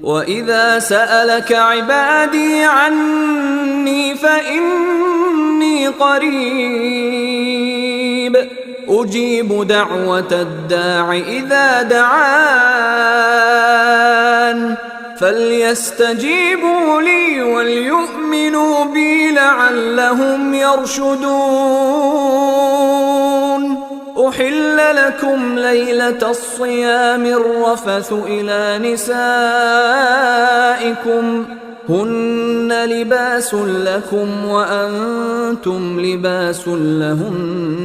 وَإِذَا سَأَلَكَ عِبَادِي عَنِّي فَإِنِّي قَرِيبٌ أُجِيبُ دَعْوَةَ الدَّاعِ إِذَا دَعَانِ فَلْيَسْتَجِيبُوا لِي وَلْيُؤْمِنُوا بِي لَعَلَّهُمْ يَرْشُدُونَ. أُحِلَّ لَكُمْ لَيْلَةَ الصِّيَامِ الرَّفَثُ إِلَىٰ نِسَائِكُمْ هُنَّ لِبَاسٌ لَكُمْ وَأَنتُمْ لِبَاسٌ لَهُنَّ